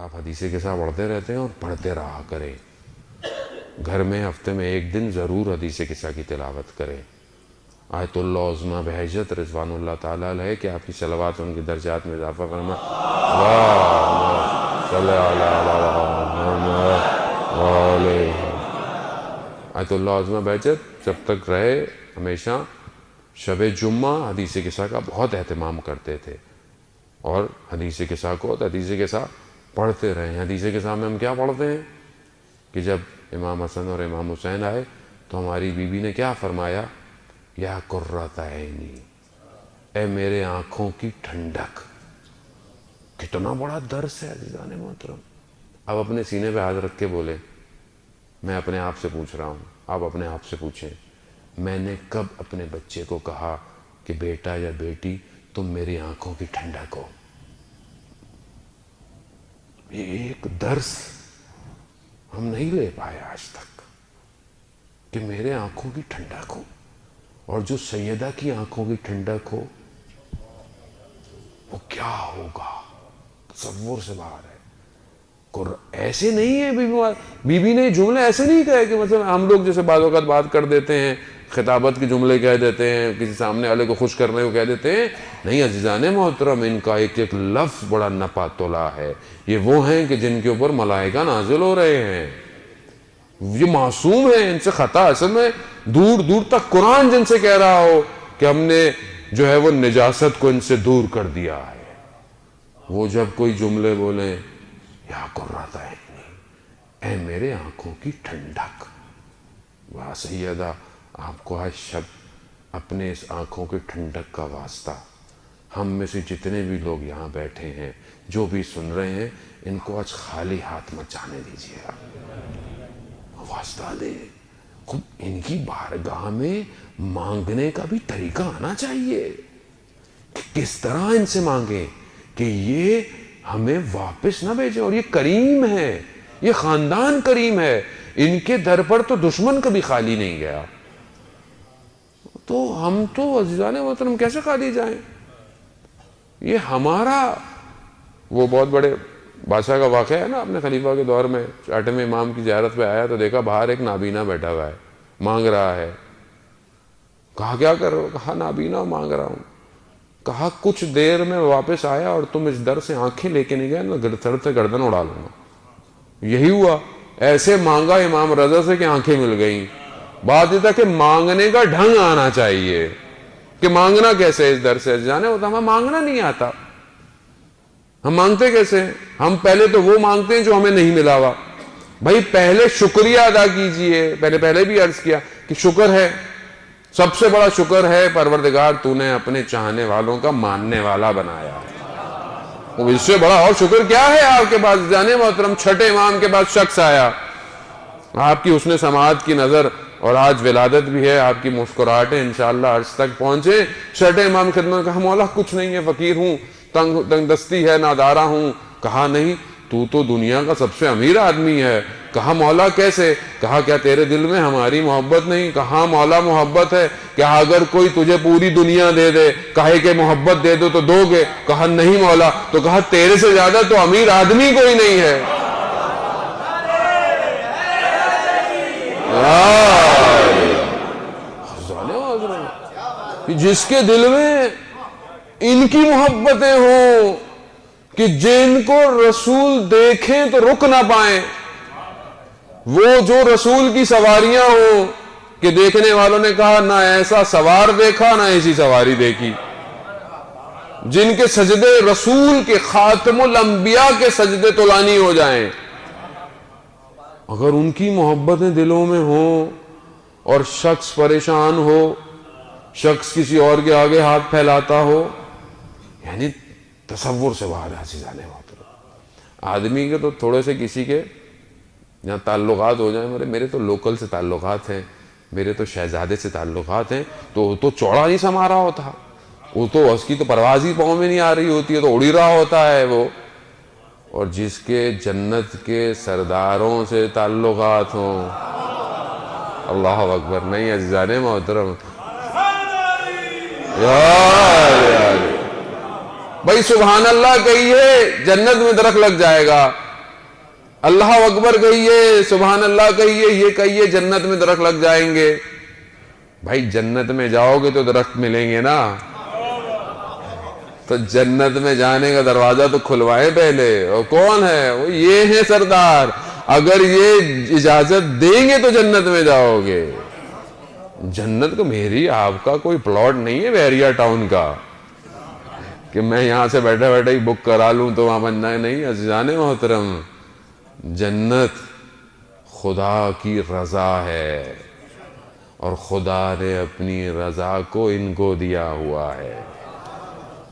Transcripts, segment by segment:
آپ حدیث کے ساتھ پڑھتے رہتے ہیں اور پڑھتے رہا کریں. گھر میں ہفتے میں ایک دن ضرور حدیث قصہ کی تلاوت کریں. آیت اللہ عظمیٰ بہجت رضوان اللہ تعالیٰ علیہ کہ آپ کی صلوات ان کے درجات میں اضافہ فرما. آیت اللہ عظمیٰ بہجت جب تک رہے ہمیشہ شب جمعہ حدیث قصہ کا بہت اہتمام کرتے تھے اور حدیث قصہ کو حدیث قصہ پڑھتے رہے. حدیث قصہ میں ہم کیا پڑھتے ہیں کہ جب امام حسن اور امام حسین آئے تو ہماری بیوی نے کیا فرمایا؟ یا قرۃ عینی، اے میرے آنکھوں کی ٹھنڈک. کتنا بڑا درس ہے عزیزان محترم. اب اپنے سینے پہ ہاتھ رکھ کے بولے، میں اپنے آپ سے پوچھ رہا ہوں، آپ اپنے آپ سے پوچھیں، میں نے کب اپنے بچے کو کہا کہ بیٹا یا بیٹی تم میری آنکھوں کی ٹھنڈک ہو؟ یہ ایک درس ہم نہیں لے پائے آج تک کہ میرے آنکھوں کی ٹھنڈک ہو. اور جو سیدہ کی آنکھوں کی ٹھنڈک ہو وہ کیا ہوگا، تصور سے باہر ہے. ایسے نہیں ہے بی بی نے جملے ایسے نہیں کہے کہ مثلا ہم لوگ جیسے بعض اوقات بات کر دیتے ہیں، خطابت کے جملے کہہ دیتے ہیں، کسی سامنے والے کو خوش کرنے کو کہہ دیتے ہیں. نہیں عزیزان محترم، ان کا ایک ایک لفظ بڑا نپا تلا ہے. یہ وہ ہیں کہ جن کے اوپر ملائکہ نازل ہو رہے ہیں، یہ معصوم ہیں، ان سے خطا اصل میں دور دور تک قرآن جن سے کہہ رہا ہو کہ ہم نے جو ہے وہ نجاست کو ان سے دور کر دیا ہے. وہ جب کوئی جملے بولیں، یا قرۃ عینی، اے میرے آنکھوں کی ٹھنڈک. واہ سیدہ، آپ کو آج شب اپنے اس آنکھوں کی ٹھنڈک کا واسطہ ہم میں سے جتنے بھی لوگ یہاں بیٹھے ہیں، جو بھی سن رہے ہیں، ان کو آج خالی ہاتھ مت جانے دیجیے. واسطہ دے. خود ان کی بارگاہ میں مانگنے کا بھی طریقہ آنا چاہیے کہ کس طرح ان سے مانگیں کہ یہ ہمیں واپس نہ بھیجیں. اور یہ کریم ہے، یہ خاندان کریم ہے. ان کے در پر تو دشمن کبھی خالی نہیں گیا، تو ہم تو عزیزان محترم کیسے خالی جائیں؟ یہ ہمارا وہ بہت بڑے بادشاہ کا واقعہ ہے نا، اپنے خلیفہ کے دور میں 8ویں امام کی زیارت پہ آیا تو دیکھا باہر ایک نابینا بیٹھا ہوا ہے، مانگ رہا ہے. کہا کیا کر رہے ہو؟ کہا نابینا مانگ رہا ہوں. کہا کچھ دیر میں واپس آیا اور تم اس در سے آنکھیں لے کے نہیں گئے نا، سر سے گردن اڑا لوں گا. یہی ہوا، ایسے مانگا امام رضا سے کہ آنکھیں مل گئیں. بات یہ تھا کہ مانگنے کا ڈھنگ آنا چاہیے کہ مانگنا کیسے اس در سے. جانے ہوتا ہمیں مانگنا نہیں آتا. ہم مانگتے کیسے ہیں؟ ہم پہلے تو وہ مانگتے ہیں جو ہمیں نہیں ملا ہوا. بھائی پہلے شکریہ ادا کیجئے. پہلے بھی عرض کیا کہ شکر ہے، سب سے بڑا شکر ہے پروردگار تو نے اپنے چاہنے والوں کا ماننے والا بنایا. اس سے بڑا اور شکر کیا ہے آپ کے پاس؟ جانے محترم 6 امام کے بعد شخص آیا، آپ کی حسن سماعت کی نظر، اور آج ولادت بھی ہے، آپ کی مسکراہٹیں انشاءاللہ عرش تک پہنچے. 6 امام خدمت کہا مولا کچھ نہیں ہے، فقیر ہوں، تنگ دستی ہے، نادارہ ہوں. کہا نہیں، تو دنیا کا سب سے امیر آدمی ہے. کہا مولا کیسے؟ کہا کیا تیرے دل میں ہماری محبت نہیں؟ کہا مولا محبت ہے. کہا اگر کوئی تجھے پوری دنیا دے دے، کہے کہ محبت دے دو تو دو گے؟ کہا نہیں مولا. تو کہا تیرے سے زیادہ تو امیر آدمی کوئی نہیں ہے. جس کے دل میں ان کی محبتیں ہوں کہ جن کو رسول دیکھیں تو رک نہ پائیں، وہ جو رسول کی سواریاں ہوں کہ دیکھنے والوں نے کہا نہ ایسا سوار دیکھا نہ ایسی سواری دیکھی، جن کے سجدے رسول کے خاتم الانبیاء کے سجدے طولانی ہو جائیں، اگر ان کی محبتیں دلوں میں ہوں اور شخص پریشان ہو، شخص کسی اور کے آگے ہاتھ پھیلاتا ہو، یعنی تصور سے باہر عزیزان محترم. آدمی کے تو تھوڑے سے کسی کے جہاں تعلقات ہو جائیں، میرے تو لوکل سے تعلقات ہیں، میرے تو شہزادے سے تعلقات ہیں، تو چوڑا نہیں سما رہا ہوتا، وہ تو اس کی تو پرواز ہی پاؤں میں نہیں آ رہی ہوتی ہے، تو اڑی رہا ہوتا ہے وہ. اور جس کے جنت کے سرداروں سے تعلقات ہوں، اللہ اکبر. نہیں عزیزان محترم، بھائی سبحان اللہ کہیے، جنت میں درخت لگ جائے گا. اللہ اکبر کہیے، سبحان اللہ کہیے، یہ کہیے، جنت میں درخت لگ جائیں گے۔ بھائی جنت میں جاؤ گے تو درخت ملیں گے نا، تو جنت میں جانے کا دروازہ تو کھلوائے پہلے۔ اور کون ہے وہ؟ یہ ہے سردار، اگر یہ اجازت دیں گے تو جنت میں جاؤ گے۔ جنت کو میری آپ کا کوئی پلاٹ نہیں ہے بحریہ ٹاؤن کا کہ میں یہاں سے بیٹھے بیٹھے ہی بک کرا لوں تو وہاں بننا ہے، نہیں عزیزان محترم۔ جنت خدا کی رضا ہے، اور خدا نے اپنی رضا کو ان کو دیا ہوا ہے۔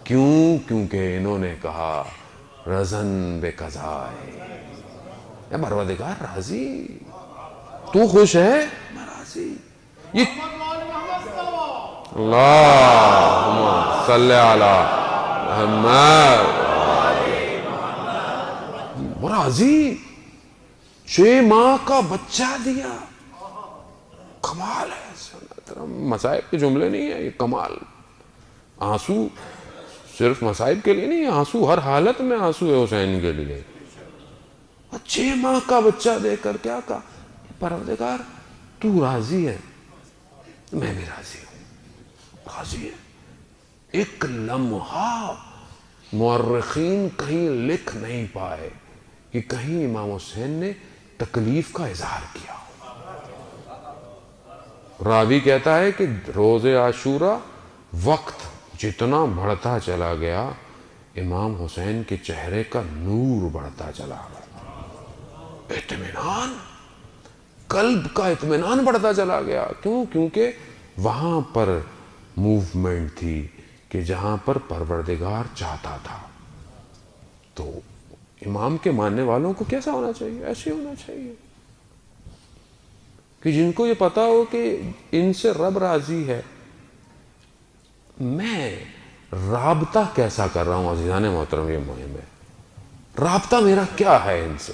کیوں؟ کیونکہ انہوں نے کہا رضن بے قضائے، اے پروردگار راضی، تو خوش ہے میں راضی۔ یہ اللہم صلی علی محمد، وہ راضی 6 ماہ کا بچہ دیا، کمال ہے۔ مصائب کے جملے نہیں ہے یہ، کمال۔ آنسو صرف مصائب کے لیے نہیں، آنسو ہر حالت میں آنسو ہے حسین کے لیے۔ 6 ماہ کا بچہ دے کر کیا کہا؟ پروردگار تو راضی ہے، میں بھی راضی ہوں، راضی ہے۔ ایک لمحہ مورخین کہیں لکھ نہیں پائے کہ کہیں امام حسین نے تکلیف کا اظہار کیا ہو۔ راوی کہتا ہے کہ روز عاشورہ وقت جتنا بڑھتا چلا گیا، امام حسین کے چہرے کا نور بڑھتا چلا گیا، اطمینان، قلب کا اطمینان بڑھتا چلا گیا۔ کیوں؟ کیونکہ وہاں پر موومنٹ تھی کہ جہاں پر پروردگار چاہتا تھا۔ تو امام کے ماننے والوں کو کیسا ہونا چاہیے؟ ایسے ہونا چاہیے کہ جن کو یہ پتا ہو کہ ان سے رب راضی ہے۔ میں رابطہ کیسا کر رہا ہوں عزیزان محترم، یہ مہم ہے۔ رابطہ میرا کیا ہے ان سے؟